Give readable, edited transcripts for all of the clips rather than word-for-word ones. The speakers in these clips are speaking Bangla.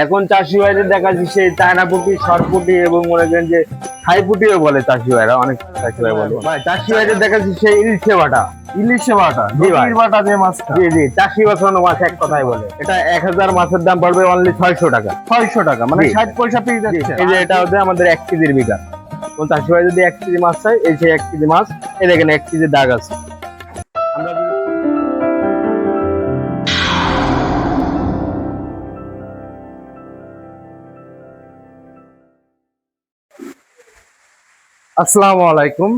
এখন চাষি ভাইদের দেখা যাচ্ছে সেই চায়না পুঁটি, শর্ট পুঁটি এবং মনে করেন যে থাই পুঁটিও বলে চাষি ভাইরা, অনেক চাষি ভাই বলে। ভাই চাষি ভাইদের দেখা যাচ্ছে সেই ইলিশে বাটা। ইলিশে বাটা, জি ভাই। নদীর বাটা যে মাছটা। জি জি, চাষি বাঁচানো মাছ এক কথায় বলে। এটা 1000 মাছের দাম পড়বে অনলি 600 টাকা। 600 টাকা, মানে জি। 60 পয়সা পেয়ে জি, যাচ্ছে। এই যে এটা হচ্ছে আমাদের 1 কেজির বিঘা। কোন চাষি ভাই যদি 1 কেজি মাছ চাই, এই যে 1 কেজি মাছ, এই দেখেন 1 কেজি দাগ আছে। আমরা যদি আসসালামু আলাইকুম।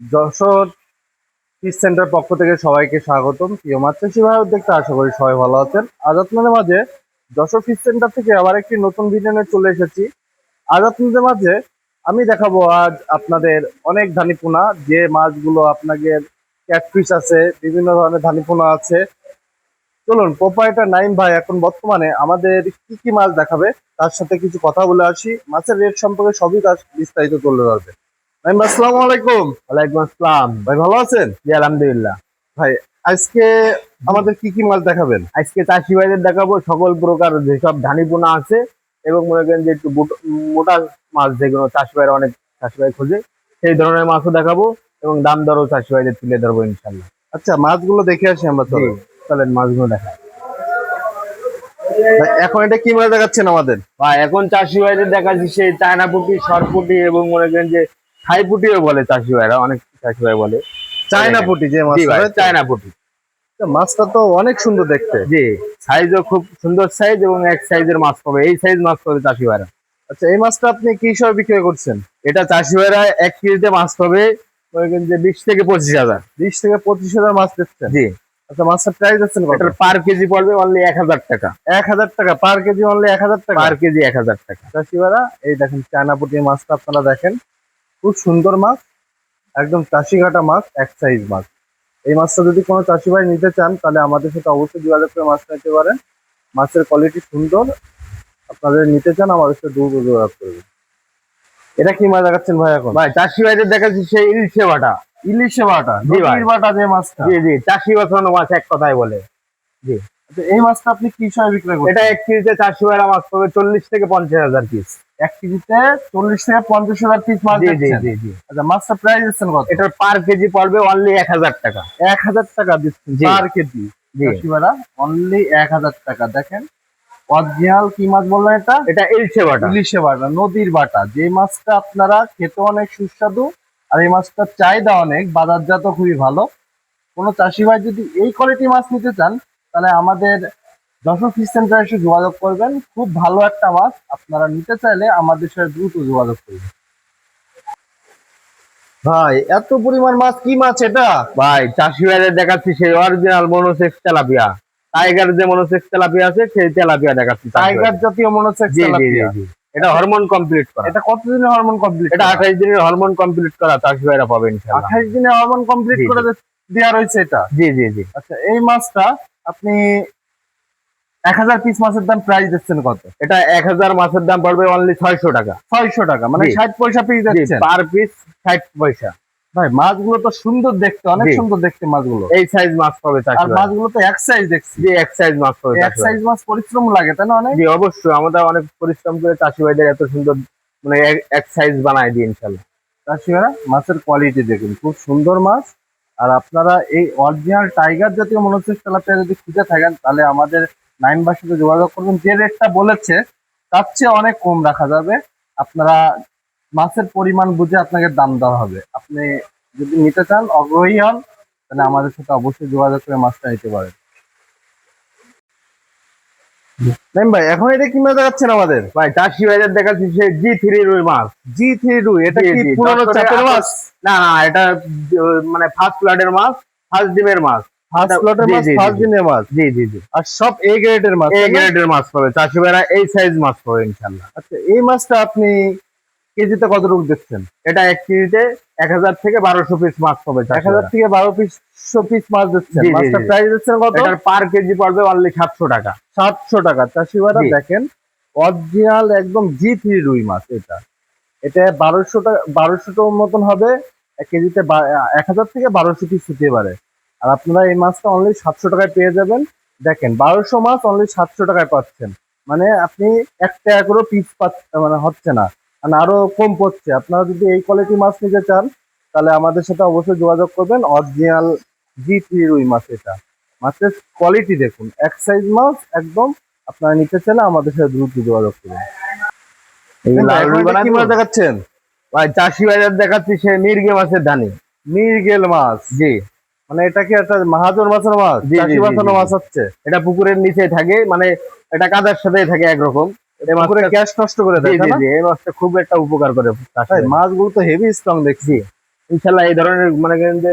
যশোর ফিশ সেন্টার পক্ষ থেকে সবাইকে স্বাগতম। প্রিয় মাছ চাষি ভাই দেখতে আশা করি সবাই ভালো আছেন। আজ আপনাদের মাঝে যশোর ফিশ সেন্টার থেকে আবার একটি নতুন ভিডিও নিয়ে চলে এসেছি। আজ আপনাদের মাঝে আমি দেখাবো আজ আপনাদের অনেক ধানিপোনা, যে মাছগুলো আপনাদের ক্যাটফিশ আছে, বিভিন্ন ধরনের ধানিপোনা আছে। চলুন প্রোপাইটার নাইম ভাই এখন বর্তমানে আমাদের কি কি মাছ দেখাবে তার সাথে কিছু কথা বলে আসি। মাছের রেট সম্পর্কে সবই তার বিস্তারিত তুলে ধরবে। নাইম ভাই আসসালামু আলাইকুম। ওয়ালাইকুম আসসালাম। ভাই ভালো আছেন? জি আলহামদুলিল্লাহ। ভাই আজকে আমাদের কি কি মাছ দেখাবেন? আজকে চাষি ভাইদের দেখাবো সকল প্রকার যেসব ধানিপোনা আছে এবং মনে করেন যে একটু মোটা মাছ, যেগুলো চাষি ভাইরা অনেক চাষি ভাই খোঁজে, সেই ধরনের মাছও দেখাবো এবং দাম দরও চাষি ভাইদের তুলে ধরবো ইনশাল্লাহ। আচ্ছা, মাছগুলো দেখে আসি আমরা। জি, চলেন। চলেন মাছগুলো দেখা। ভাই, এখন এটা কি মাছ দেখাচ্ছেন আমাদের? বা এখন চাষি ভাইদের দেখাচ্ছি সেই চায়না পুঁটি, শর্ট পুঁটি এবং মনে করেন যে থাই পুঁটিও বলে চাষি ভাইরা, অনেক চাষি ভাই বলে। চায়না পুঁটি যে মাছ, জি ভাই, চায়না পুঁটি। মাছটা তো অনেক সুন্দর দেখতে। জি, সাইজও খুব সুন্দর সাইজ এবং এক সাইজের মাছ পাবে, এই সাইজ মাছ পাবে চাষি ভাইরা। আচ্ছা, এই মাছটা আপনি কি হিসাবে বিক্রি করছেন? এটা চাষি ভাইরা 1 কেজিতে মাছ পাবে মনে করেন যে 20 থেকে 25,000। 20 থেকে 25,000 মাছ দিচ্ছেন? জি। আচ্ছা, মাছটার প্রাইস দিচ্ছেন কত? এটার পার কেজি পড়বে অনলি 1000 টাকা। 1000 টাকা পার কেজি, অনলি 1000 টাকা পার কেজি 1000 টাকা। চাষিবারা এই দেখেন চায়না পুঁটি মাছটা আপনারা দেখেন, খুব সুন্দর মাছ, একদম চাষি ঘাটা মাছ, এক সাইজ মাছ। এই মাছটা যদি কোনো চাষি ভাই নিতে চান তাহলে আমাদের সাথে অবশ্যই যোগাযোগ করে মাছটা নিতে পারেন। মাছের কোয়ালিটি সুন্দর, আপনাদের নিতে চান আমাদের সাথে দ্রুত যোগাযোগ করবেন। এটা কি মাছ দেখাচ্ছেন ভাই এখন? ভাই চাষি ভাইদের দেখাচ্ছি সেই ইলিশে বাটা। ইলিশে বাটা, জি ভাই। নদীর বাটা যে মাছটা। জি জি, চাষি বাঁচানো মাছ এক কথায় বলে। জি। আচ্ছা, এই মাছটা আপনি কি হিসাবে বিক্রি করছেন? এটা 1 কেজিতে চাষি ভাইরা মাছ পাবে 40 থেকে 50,000 পিস। 1 কেজিতে 40 থেকে 50,000 পিস মাছ জি জি দিচ্ছেন? জি জি। আচ্ছা, মাছটা প্রাইস দিচ্ছেন কত? এটার পার কেজি পড়বে অনলি 1000 টাকা। 1000 টাকা দিচ্ছেন জি। পার কেজি। জি। চাষিবারা অনলি 1000 টাকা। দেখেন অরিজিনাল কি মাছ বললেন এটা? এটা ইলিশে বাটা। ইলিশে বাটা, নদীর বাটা, যে মাছটা আপনারা খেতে অনেক সুস্বাদু, আর এই মাছটার চাহিদা অনেক, বাজারজাত খুবই ভালো। কোনো চাষি ভাই যদি এই কোয়ালিটি মাছ নিতে চান তাহলে আমাদের যশোর ফিশ সেন্টারে এসে যোগাযোগ করবেন। খুব ভালো একটা মাছ, আপনারা নিতে চাইলে আমাদের সাথে দ্রুত যোগাযোগ করবেন। ভাই এত পরিমাণ মাছ, কি মাছ এটা? ভাই চাষি ভাইদের দেখাচ্ছি সেই অরিজিনাল মনোসেক্স তেলাপিয়া। টাইগার যে মনোসেক্স তেলাপিয়া আছে সেই তেলাপিয়া দেখাচ্ছি। টাইগার জাতীয় মনোসেক্স জি জি জি তেলাপিয়া। জি। এটা হরমোন কমপ্লিট করা। এটা কতদিনের হরমোন কমপ্লিট? এটা 28 দিনের হরমোন কমপ্লিট করা চাষি ভাইরা পাবে ইনশাআল্লাহ। 28 দিনে হরমোন কমপ্লিট জি, করে দেওয়া রয়েছে এটা। জি জি জি। আচ্ছা, এই মাছটা আপনি 1000 পিস মাছের দাম প্রাইস দিচ্ছেন কত? এটা 1000 মাছের দাম পড়বে অনলি 600 টাকা। 600 টাকা, মানে জি। 60 পয়সা পিস জি, দিচ্ছেন। পার পিস 60 পয়সা। ভাই মাছগুলো তো সুন্দর দেখতে, অনেক জি। সুন্দর দেখতে মাছগুলো। এই সাইজ মাছ পাবে আর চাষি ভাইরা। মাছগুলো তো এক সাইজ দেখছি। জি, এক সাইজ মাছ পাবে এক চাষি সাইজ ভাইরা। মাছ পরিশ্রম লাগে তাই না অনেক? জি অবশ্যই, আমরা অনেক পরিশ্রম করে চাষি ভাইদের এত সুন্দর মানে এক সাইজ বানায় দিই ইনশাআল্লাহ। চাষিরা মাছের কোয়ালিটি দেখুন, খুব সুন্দর মাছ। আর আপনারা এই অরিজিনাল টাইগার জাতীয় মনোসেক্স তেলাপিয়া যদি খুঁজে থাকেন তাহলে আমাদের নাইম ভাইয়ের সাথে যোগাযোগ করবেন। যে রেটটা বলেছে তার চেয়ে অনেক কম রাখা যাবে। আপনারা মাছের পরিমাণ বুঝে আপনাকে দাম দেওয়া হবে। আপনি যদি নিতে চান, আগ্রহী হন, তাহলে আমাদের সাথে অবশ্যই যোগাযোগ করে মাছটা নিতে পারেন। নাইম ভাই এখন এটা কি মাছ দেখাচ্ছেন আমাদের? ভাই চাষি ভাইদের দেখাচ্ছি সেই G3 রুই মাছ। G3 রুই, এটা জি, কি জি, পুরনো যশোরে চাপের মাছ? না না, এটা মানে ফার্স্ট ব্লাডের মাছ, ফার্স্ট ডিমের মাছ। ফার্স্ট প্লটের জি, মাছ, জি, ফার্স্ট জি, দিনের মাছ, জি জি জি। আর সব এ গ্রেডের মাছ, এই তাই না? গ্রেডের মাছ পাবে চাষি ভাইরা, এই সাইজ মাছ পাবে ইনশাআল্লাহ। আচ্ছা, এই মাছটা আপনি কেজিতে কত রূপ দিচ্ছেন? এটা 1 কেজিতে 1000 থেকে 1200 পিস মাছ পাবে চাষি 1000 ভাইরা। থেকে 1200 পিস মাছ দিচ্ছেন। জি, জি, মাছটা জি। প্রাইস দিচ্ছেন কত? এটার পার কেজি পড়বে অনলি 700 টাকা। 700 টাকা। চাষিবারা জি। দেখেন অরিজিনাল একদম G3 রুই মাছ। এটা এটা 1200 টাকা, 1200 মতন হবে। 1 কেজিতে 1000 থেকে 1200 পিস হতে পারে। আর আপনারা এই মাছটা অনলি 700 টাকায় পেয়ে যাবেন। দেখেন 1200 মাছ অনলি 700 টাকায় পাচ্ছেন। মানে আপনি 1 টাকা করে পিস পাচ্ছে মানে হচ্ছে না, মানে আরো কম পড়ছে। আপনারা যদি এই কোয়ালিটি মাছ নিতে চান তাহলে আমাদের সাথে অবশ্যই যোগাযোগ করবেন। অরিজিনাল G3 রুই মাছ এটা। মাছের কোয়ালিটি দেখুন, এক সাইজ মাছ একদম। আপনারা নিতে চাইলে আমাদের সাথে দ্রুত যোগাযোগ করবেন। এই লাল এখন রুই এটা কি বানাবো মাছ দেখাচ্ছেন? ভাই, চাষি বাজার দেখাচ্ছি সে মির্গে মাছের ধানি। মৃগেল মাছ। জি মানে এটা কি একটা মাহাজন মাছের মাছ, জি জি চাষি জি বাঁচানো জি। মাছ হচ্ছে? এটা পুকুরের নিচে থাকে, মানে এটা কাদার সাথে থাকে একরকম। এই পুকুরে মাছটা, গ্যাস নষ্ট করে জি দেয়, তাই জি না? জি, এই মাছটা খুব একটা উপকার করে চাষি তাই ভাইদের। মাছগুলো তো হেভি স্ট্রং দেখছি। ইনশাল্লাহ এই ধরনের মনে করেন যে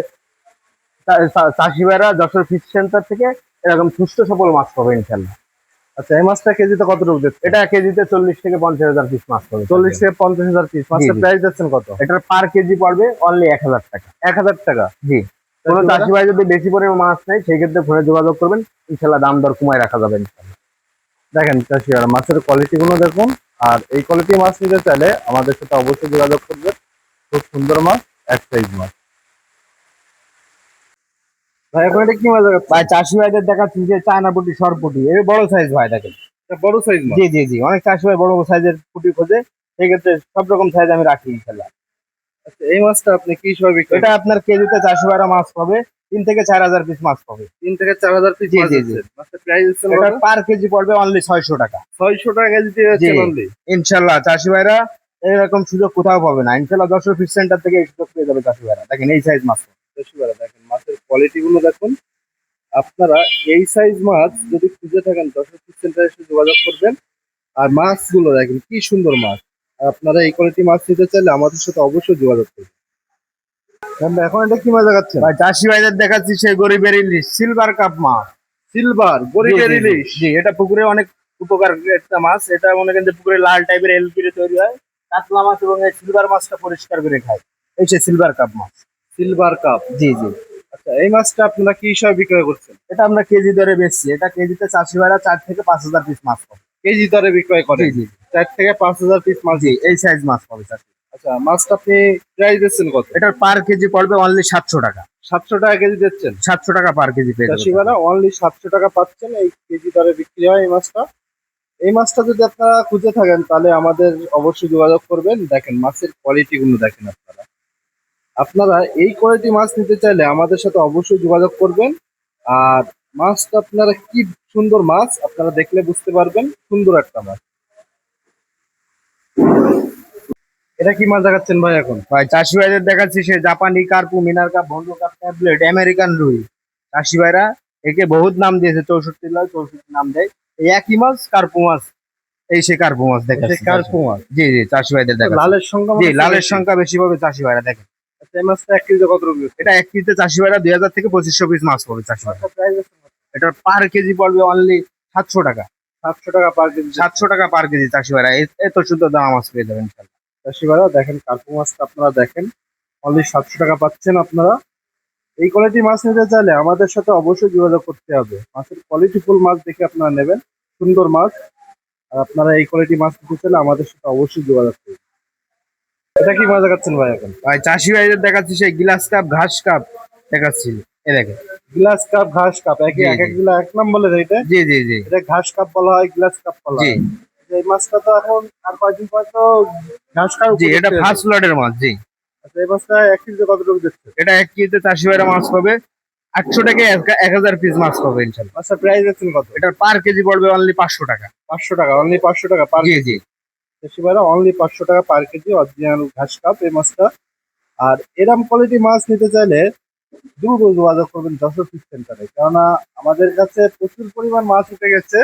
চাষি ভাইরা যশোর ফিশ সেন্টার থেকে এরকম সুস্থ সবল মাছ পাবে ইনশাল্লাহ। আচ্ছা, এই মাছটা কেজিতে কত রূপ দিচ্ছে? এটা কেজিতে 40 থেকে 50 হাজার পিস মাছ পাবে। 40 থেকে 50 হাজার পিস। মাছের জি। প্রাইস দিচ্ছেন কত? এটার পার কেজি পড়বে অনলি 1000 টাকা। 1,000 টাকা। জি। কোনো চাষি চাষি ভাই যদি বেশি পরিমাণ মাছ নেয় সেই ক্ষেত্রে ফোনে যোগাযোগ করবেন, ইনশাল্লাহ দাম দর কমায় রাখা যাবে ইনশাল্লাহ। দেখেন চাষি আর মাছের কোয়ালিটি গুলো দেখুন। আর এই কোয়ালিটি মাছ নিতে চাইলে আমাদের সাথে অবশ্যই যোগাযোগ করবেন। খুব সুন্দর মাছ, এক সাইজ মাছ। ভাই এখন এটা কি মাছ দেখাচ্ছেন? ভাই চাষি ভাইদের দেখাচ্ছি যে চায়না পুঁটি, সরপুঁটি, এই বড় সাইজ ভাই দেখেন। এটা বড় সাইজ মাছ। জি জি জি, অনেক চাষি ভাই বড় সাইজের পুঁটি খোঁজে, সেই ক্ষেত্রে সব রকম সাইজ আমি রাখি ইনশাল্লাহ। আচ্ছা, এই মাছটা আপনি কি হিসাবে বিক্রি এটা করেন? আপনার কেজিতে চাষি ভাইরা মাছ পাবে 3 থেকে 4 হাজার পিস মাছ পাবে। 3 থেকে 4 হাজার পিস জি মাছ জি জি। দিচ্ছেন। মাছের প্রাইস দিচ্ছেন এটা কত? পার কেজি পড়বে অনলি 600 টাকা। 600 টাকা কেজি দিয়ে জি যাচ্ছেন অনলি। ইনশাল্লাহ চাষি ভাইরা এরকম সুযোগ কোথাও পাবে না ইনশাল্লাহ। যশোর ফিশ সেন্টার থেকে এই সুযোগ পেয়ে যাবে চাষি ভাইরা। দেখেন এই সাইজ মাছ। চাষি ভাইরা দেখেন মাছের কোয়ালিটি গুলো দেখুন। আপনারা এই সাইজ মাছ যদি খুঁজে থাকেন যশোর ফিশ সেন্টারে এসে যোগাযোগ করবেন। আর মাছগুলো দেখেন কি সুন্দর মাছ। আর আপনারা এই কোয়ালিটি মাছ নিতে চাইলে আমাদের সাথে অবশ্যই যোগাযোগ করবেন। এখন এটা কি মাছ দেখাচ্ছেন? ভাই চাষি ভাইদের দেখাচ্ছি সেই গরিবের ইলিশ, সিলভার কাপ মাছ। সিলভার জি গরিবের জি জি ইলিশ। জি, এটা পুকুরে অনেক উপকার একটা মাছ। এটা মনে করেন যে পুকুরে লাল টাইপের এলপিরে তৈরি হয়, কাতলা মাছ এবং এই সিলভার মাছটা পরিষ্কার করে খায়। এই সে সিলভার কাপ মাছ। Silver cup. জি জি। আচ্ছা, এই মাছটা আপনারা কি হিসাবে বিক্রয় করছেন? এটা আমরা কেজি দরে বেচছি। এটা কেজিতে চাষি ভাইরা 4 থেকে 5 হাজার পিস মাছ পাবে। কেজি দরে বিক্রয় জি করেন? জি 4 থেকে 5 হাজার পিস মাছ জি, দিচ্ছেন। এই সাইজ মাছ পাবে চাষি। আচ্ছা, মাছটা আপনি প্রাইস দিচ্ছেন কত? এটার পার কেজি পড়বে অনলি 700 টাকা। 700 টাকা কেজি দিচ্ছেন। 700 টাকা পার কেজি পেয়ে চাষি যাবে। ভাইরা অনলি 700 টাকা পাচ্ছেন। এই কেজি দরে বিক্রি হয় এই মাছটা। এই মাছটা যদি আপনারা খুঁজে থাকেন তাহলে আমাদের অবশ্যই যোগাযোগ করবেন। দেখেন মাছের কোয়ালিটি গুলো দেখেন আপনারা। আপনারা এই কোয়ালিটি মাছ নিতে চাইলে আমাদের সাথে অবশ্যই যোগাযোগ করবেন। আর মাছটা আপনারা কি সুন্দর মাছ, আপনারা দেখলে বুঝতে পারবেন সুন্দর একটা মাছ। এটা কি মাছ দেখাচ্ছেন ভাই এখন? ভাই চাষি ভাইদের দেখাচ্ছি সে জাপানি কার্পু, মিনার কাপ, ভন্ডু কাপ, ট্যাবলেট, আমেরিকান রুই। চাষি ভাইরা একে বহুত নাম দিয়েছে, 64 নাম দেয়। এই একই মাছ কার্পু মাছ। এই সে কার্পু মাছ দেখাচ্ছি। কার্পু মাছ। জি জি, চাষি ভাইদের দেখাচ্ছি। লালের সংখ্যা জি, মনে হচ্ছে লালের বেশি। সংখ্যা বেশি পাবে চাষি ভাইরা দেখেন। আচ্ছা, এই মাছটা 1 কেজিতে কত রুপি? এটা এক কেজিতে চাষি ভাইরা 2000 থেকে 2500 পিস মাছ পাবে চাষি ভাইরা। আচ্ছা, প্রাইস এটার পার কেজি পড়বে অনলি 700 টাকা। 700 টাকা পার কেজি। 700 টাকা পার কেজি চাষি ভাইরা। এত শুদ্ধ দাম মাছ পেয়ে যাবেন ইনশাল্লাহ। চাষি ভাইরা দেখেন কার্পু মাছটা আপনারা দেখেন অনলি 700 টাকা পাচ্ছেন আপনারা। এই কোয়ালিটি মাছ নিতে চাইলে আমাদের সাথে অবশ্যই যোগাযোগ করতে হবে। মাছের কোয়ালিটি ফুল মাছ দেখে আপনারা নেবেন, সুন্দর মাছ। আর আপনারা এই কোয়ালিটি মাছ নিতে চাইলে আমাদের সাথে অবশ্যই যোগাযোগ করবেন। এটা কি মাছ দেখাচ্ছেন ভাই এখন? ভাই চাষি ভাইদের দেখাচ্ছি সেই গ্লাস কাপ, ঘাস কাপ দেখাচ্ছি। এ দেখেন। গ্লাস কাপ, ঘাস কাপ, একই জি এক জি এক গুলা এক নাম বলে এটা। জি জি জি এটা ঘাস কাপ বলা হয়, গ্লাস কাপ বলা জি হয়। এই মাছটা তো এখন আর কয়েকদিন পর তো ঘাস কাপ জি, এটা ফার্স্ট লটের মাছ। জি, আচ্ছা, এই মাছটা 1 কেজিতে কত রকম দিচ্ছে? এটা এক কেজিতে চাষি ভাইরা মাছ পাবে 800 থেকে 1000 পিস মাছ পাবে ইনশাল্লাহ। মাছটা প্রাইস আছেন কত? এটার পার কেজি পড়বে অনলি 500 টাকা। 500 টাকা, অনলি 500 টাকা পার জি কেজি। জি দেশি ভাড়া অনলি 500 টাকা পার কেজি, অরিজিনাল ঘাস কাপ এই মাছটা। আর এরম কোয়ালিটি মাছ নিতে চাইলে দ্রুত যোগাযোগ করবেন যশোর ফিশ সেন্টারে, কেননা আমাদের কাছে প্রচুর পরিমাণ মাছ উঠে গেছে।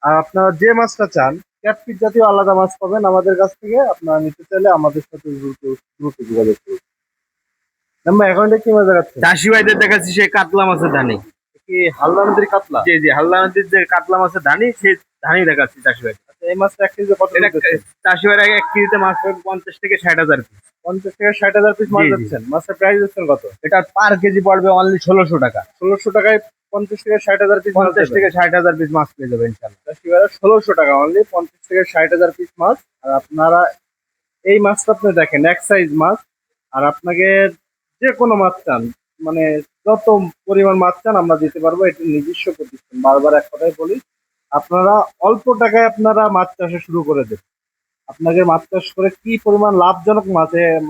আর আপনারা যে মাছটা চান, ক্যাটফিট জাতীয় আলাদা মাছ পাবেন আমাদের কাছ থেকে। আপনারা নিতে চাইলে আমাদের সাথে দ্রুত দ্রুত যোগাযোগ করুন। নাম্বার এখন এটা কি মাছ দেখাচ্ছে? চাষি ভাইদের দেখাচ্ছি সেই কাতলা মাছের ধানি। কি হালদা নদীর কাতলা? জি জি, হালদা নদীর যে কাতলা মাছের ধানি, সেই ধানি দেখাচ্ছি চাষি ভাই। আচ্ছা, এই মাছটা 1 কেজিতে কত এটা দিচ্ছেন? চাষি ভাইরা এক কেজিতে মাছ পাবে 50 থেকে 60 হাজার পিস। 50 থেকে 60 হাজার পিস মাছ জি, জি। দিচ্ছেন। মাছের প্রাইস দিচ্ছেন কত? এটার পার কেজি পড়বে অনলি 1600 টাকা। 1600 টাকায় 50 থেকে 60 হাজার পিস মাছ 50 দেবেন। থেকে 60 হাজার পিস মাছ পেয়ে যাবে ইনশাল্লাহ। চাষি ভাইরা 1600 টাকা অনলি 50 থেকে 60 হাজার পিস মাছ। আর আপনারা এই মাছটা আপনি দেখেন এক সাইজ মাছ। আর আপনাকে যে কোনো মাছ চান, মানে যত পরিমাণ মাছ চান আমরা দিতে পারবো। এটা নিজস্ব প্রতিষ্ঠান, বারবার এক কথাই বলি। আপনারা অল্প টাকায় আপনারা মাছ চাষে শুরু করে দেন। আপনাকে মাছ চাষ করে কি পরিমাণ লাভজনক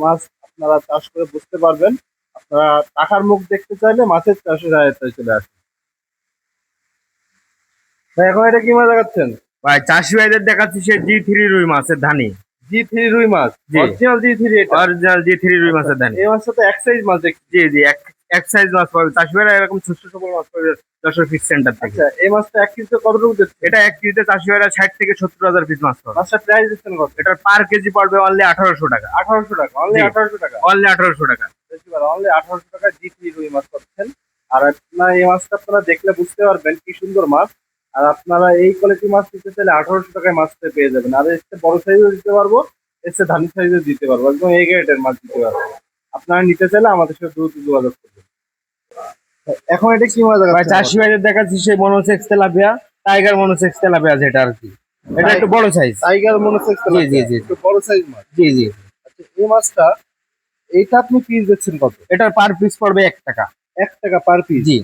মাছ আপনারা চাষ করে বুঝতে পারবেন। আপনারা টাকার মুখ দেখতে চাইলে মাছের চাষের আয়ত্তায় চলে আসুন। ভাই, এখন এটা কি মাছ দেখাচ্ছেন? ভাই চাষি ভাইদের দেখাচ্ছি সে G3 রুই মাছের ধানি। জি3 রুই মাছ, জি। অরিজিনাল জি3 এটা। অরিজিনাল G3 রুই মাছের ধানি। এই মাছটা তো এক সাইজ মাছ দেখছি। জি জি, এক সাইজ মাছ পাবে চাষি ভাইরা, এরকম ছোট ছোট মাছ পাবে যশোর ফিশ সেন্টার থেকে। আচ্ছা, এই মাছটা এক কেজিতে কতটুকু দিচ্ছে? এটা এক কেজিতে চাষি ভাইরা 60 থেকে 70 হাজার পিস মাছ পাবে। মাছটা প্রাইস দিচ্ছেন কত? এটার পার কেজি পড়বে অনলি 1800 টাকা। 1800 টাকা, অনলি জি। 1800 টাকা। অনলি 1800 টাকা। অনলি 1800 টাকা জি3 রুই মাছ পাচ্ছেন। আর আপনার এই মাছটা আপনারা দেখলে বুঝতে পারবেন কি সুন্দর মাছ। আর আপনারা এই কোয়ালিটি মাছ নিতে চাইলে 1800 টাকায় মাছটা পেয়ে যাবেন। আর এর চেয়ে বড় সাইজও দিতে পারবো, এর চেয়ে ধানি সাইজও দিতে পারবো, একদম এই গ্রেডের মাছ দিতে পারবো। আপনারা নিতে চাইলে আমাদের সাথে দ্রুত যোগাযোগ করবেন। এখন এটা কি মাছ ভাই দেখাচ্ছেন? চাষি ভাইদের দেখাচ্ছি সেই monosex tilapia, tiger monosex tilapia যেটা আর কি। এটা একটু বড় সাইজ। টাইগার মনোসেক্স জি, জি, জি। একটু বড় সাইজ মাছ। জি জি। আচ্ছা, এই মাছটা এইটা আপনি পিস দিচ্ছেন কত? এটার পার পিস পড়বে 1 টাকা। 1 টাকা পার পিস। জি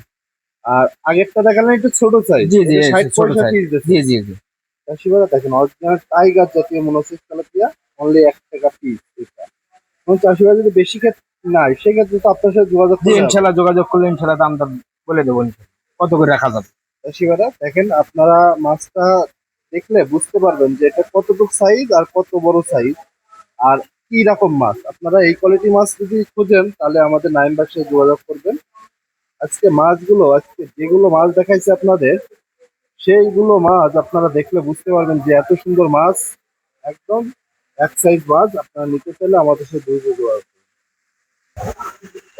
আর আগেরটা দেখালেন একটু ছোট সাইজ। জি জি, 60 ছোট পয়সা সাইজ। পিস দিচ্ছেন। জি জি জি। চাষিবারা দেখেন অরিজিনাল টাইগার জাতীয় মনোসেক্স তেলাপিয়া, অনলি 1 টাকা পিস এটা। এবং চাষিবারা যদি বেশি নাই সেক্ষেত্রে তো আপনার সাথে যোগাযোগ জি করতে হবে। ইনশাল্লাহ যোগাযোগ করলে ইনশাল্লাহ দাম দাম বলে দেবো ইনশাল্লাহ। কত করে রাখা যাবে। চাষিবারা দেখেন, আপনারা মাছটা দেখলে বুঝতে পারবেন যে এটা কতটুকু সাইজ আর কত বড় সাইজ আর কি রকম মাছ। আপনারা এই কোয়ালিটি মাছ যদি খোঁজেন তাহলে আমাদের নাইমবার সাথে যোগাযোগ করবেন। আজকে যেগুলো মাছ দেখাইছে আপনাদের, সেইগুলো মাছ আপনারা দেখলে বুঝতে পারবেন যে এত সুন্দর মাছ, একদম এক সাইজ মাছ। আপনারা নিতে চাইলে আমাদের সাথে দ্রুত যোগাযোগ করুন।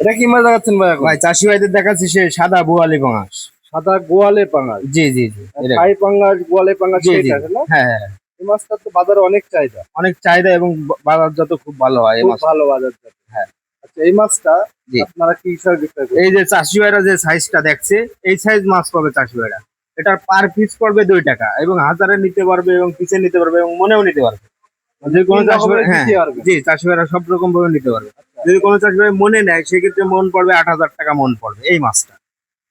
এটা কি মাছ দেখাচ্ছেন ভাই এখন? ভাই চাষি ভাইদের দেখাচ্ছি সে সাদা বোয়ালি পাঙাশ। সাদা গোয়ালে পাঙ্গাস। জি জি জি। এটা- থাই পাঙ্গাস, গোয়ালে পাঙ্গাস জি জি। সেটা আছে না? হ্যাঁ হ্যাঁ। এই মাছটা তো বাজারে অনেক চাহিদা, অনেক চাহিদা এবং বাজারজাত খুব ভালো হয় এই খুব মাছ। ভালো বাজার যাচ্ছে। হ্যাঁ। আচ্ছা, এই মাছটা জি। আপনারা কি হিসাবে বিক্রয় করবেন? এই যে চাষি ভাইরা যে সাইজটা দেখছে, এই সাইজ মাছ পাবে চাষি ভাইরা। এটার পার পিস পড়বে 2 টাকা এবং হাজারে নিতে পারবে এবং পিসে নিতে পারবে এবং মনেও নিতে পারবে। যে কোনো তিন চাষি ভাই, রকমের হ্যাঁ দিতে পারবেন। জি, চাষি ভাইরা সব রকম ভাবে নিতে পারবে। যদি কোনো চাষি ভাই মনে নেয় সেক্ষেত্রে মন পড়বে 8000 টাকা মন পড়বে এই মাছটা।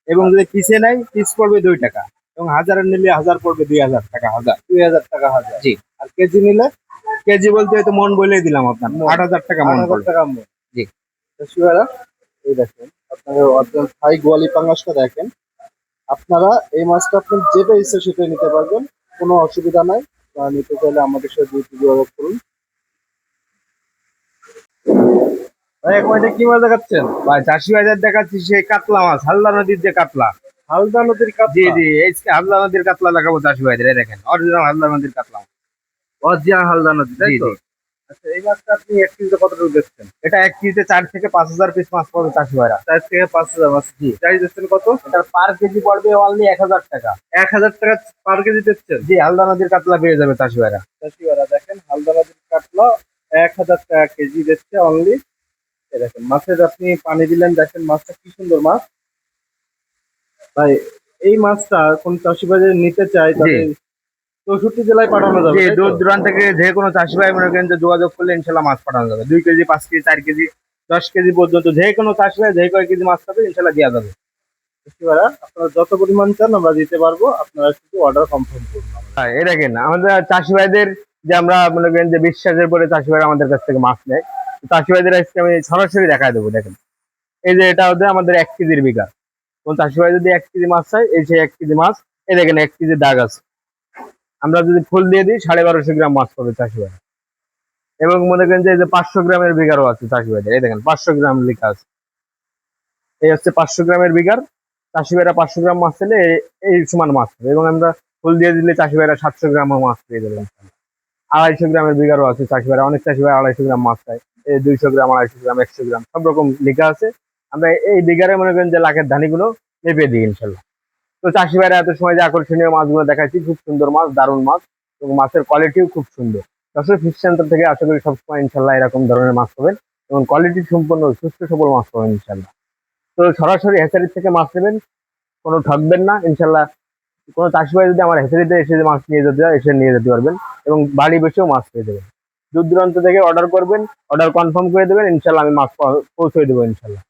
এবং যদি পিসে নেয় পিস পড়বে 2 টাকা এবং হাজারে নিলে হাজার পড়বে 2000 টাকা হাজার। 2000 টাকা হাজার। জি। আর কেজি নিলে কেজি বলতে হয়তো মন বলেই দিলাম আপনার, মন। 8000 টাকা মন 8000 পড়বে। টাকা মন। জি। চাষিভাইরা, এই দেখেন আপনাদের অরিজিনাল থাই গোয়ালি পাঙ্গাসটা দেখেন। আপনারা এই মাছটা আপনার যেটা ইচ্ছে সেটা নিতে পারবেন, কোনো অসুবিধা নাই। আপনারা নিতে চাইলে আমাদের সাথে দ্রুত যোগাযোগ করুন। ভাই, এখন এটা কি মাছ দেখাচ্ছেন? ভাই চাষি ভাইদের দেখাচ্ছি সেই কাতলা মাছ, হালদা নদীর যে কাতলা। হালদা নদীর জি কাতলা। জি, এই যে হালদা নদীর কাতলা দেখাবো চাষি ভাইদের। এই দেখেন অরিজিনাল হালদা নদীর কাতলা মাছ। অরিজিনাল হালদা নদী, তাই জি তো? জি। আচ্ছা, এই মাছটা আপনি এক কেজিতে কতটুকু দিচ্ছেন? এটা এক কেজিতে 4 থেকে 5000 পিস মাছ পাবে চাষি ভাইরা। 4 থেকে 5,000 মাছ। জি। প্রাইস দিচ্ছেন কত? এটার পার কেজি পড়বে অনলি 1000 টাকা। 1000 টাকা পার কেজি দিচ্ছেন। জি, হালদা নদীর কাতলা পেয়ে যাবে চাষি ভাইরা। চাষিভাইরা দেখেন, হালদা নদীর কাতলা 1000 টাকা কেজি দিচ্ছে অনলি। দেখেন মাছের আপনি পানি দিলেন, দেখেন মাছটা কি সুন্দর মাছ। ভাই, এই মাছটা কোন চাষি ভাই যদি নিতে চায় তাহলে 64 জেলায় পাঠানো যাবে, জি, তাই তো? দূর দূরান্ত থেকে যে কোনো চাষি ভাই মনে করেন যে যোগাযোগ করলে ইনশাল্লাহ মাছ পাঠানো যাবে। 2 কেজি 5 কেজি 4 কেজি 10 কেজি পর্যন্ত যে কোনো চাষি ভাই যে কয় কেজি মাছ পাবে ইনশাল্লাহ দেওয়া যাবে। চাষিভাইরা, আপনারা যত পরিমাণ চান আমরা দিতে পারবো, আপনারা শুধু অর্ডার কনফার্ম করুন। হ্যাঁ, এই দেখেন আমাদের চাষি ভাইদের যে আমরা মনে করেন যে বিশ্বাসের পরে চাষি ভাইরা আমাদের কাছ থেকে মাছ নেয়। তো চাষি ভাইদের আজকে আমি সরাসরি দেখায় দেবো। দেখেন এই যে এটা হচ্ছে আমাদের 1 কেজির বিঘা। কোন চাষি ভাই যদি 1 কেজি মাছ চায়, এই সেই 1 কেজি মাছ। এই দেখেন 1 কেজি দাগ আছে। আমরা যদি ফুল দিয়ে দিই 1250 গ্রাম মাছ পাবে চাষি ভাই। এবং মনে করেন যে এই যে 500 গ্রামের বিঘারও আছে চাষি ভাইদের। এই দেখেন 500 গ্রাম লেখা আছে। এই হচ্ছে 500 গ্রামের বিঘার। চাষি ভাইরা 500 গ্রাম মাছ পেলে এই সমান মাছ পাবে। এবং আমরা ফুল দিয়ে দিলে চাষি ভাইরা 700 গ্রামও মাছ পেয়ে যাবে। 250 গ্রামের বিঘারও আছে চাষি ভাইরা। অনেক চাষি ভাই 250 গ্রাম মাছ চায়। এই 200 গ্রাম 250 গ্রাম 100 গ্রাম সব রকম লেখা আছে। আমরা এই বিঘারে মনে করেন যে লাখের ধানিগুলো মেপে দিই ইনশাল্লাহ। তো চাষি ভাইরা এত সময় যে আকর্ষণীয় মাছগুলো দেখাচ্ছি, খুব সুন্দর মাছ, দারুণ মাছ এবং মাছের কোয়ালিটিও খুব সুন্দর। যশোর ফিশ সেন্টার থেকে আশা করি সবসময় ইনশাল্লাহ এরকম ধরনের মাছ পাবেন এবং কোয়ালিটি সম্পন্ন সুস্থ সবল মাছ পাবেন ইনশাল্লাহ। তো সরাসরি হ্যাচারি থেকে মাছ নেবেন, কোনো ঠকবেন না ইনশাল্লাহ। কোনো চাষি ভাই যদি আমার হ্যাচারিতে এসে যে মাছ নিয়ে যেতে হয় এসে নিয়ে যেতে পারবেন এবং বাড়ি বসেও মাছ পেয়ে যাবেন। দূর দূরান্ত থেকে অর্ডার করবেন, অর্ডার কনফার্ম করে দেবেন, ইনশাল্লাহ আমি মাছ পৌঁছে দেবো ইনশাল্লাহ।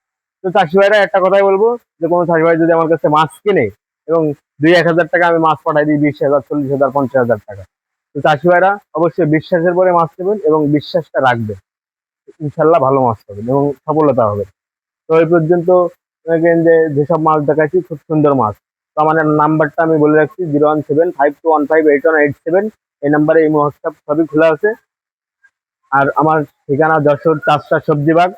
তো চাষি ভাইরা একটা কথাই বলবো যে কোনো চাষি ভাই যদি আমার কাছে মাছ কিনে এবং 2-1 হাজার টাকা আমি মাছ পাঠাই দিই, 20,000, 40,000, 50,000 টাকা। তো চাষি ভাইরা অবশ্যই বিশ্বাসের পরে মাছ নেবেন এবং বিশ্বাসটা রাখবেন, ইনশাল্লাহ ভালো মাছ পাবেন এবং সফলতা হবে। তো এই পর্যন্ত দেখেন যে যেসব মাছ দেখাচ্ছি খুব সুন্দর মাছ। তো আমার নাম্বারটা আমি বলে রাখছি, 01752158187। এই নাম্বারে এই হোয়াটসঅ্যাপ সবই খোলা আছে। আর আমার ঠিকানা যশোর চাষটা সবজি বাগ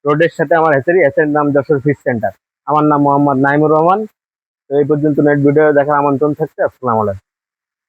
রোডের সাথে আমার হ্যাচারির নাম যশোর ফিশ সেন্টার। আমার নাম মোহাম্মদ নাইমুর রহমান। তো এই পর্যন্ত নেট ভিডিও দেখার আমন্ত্রণ থাকছে। আসসালামু আলাইকুম।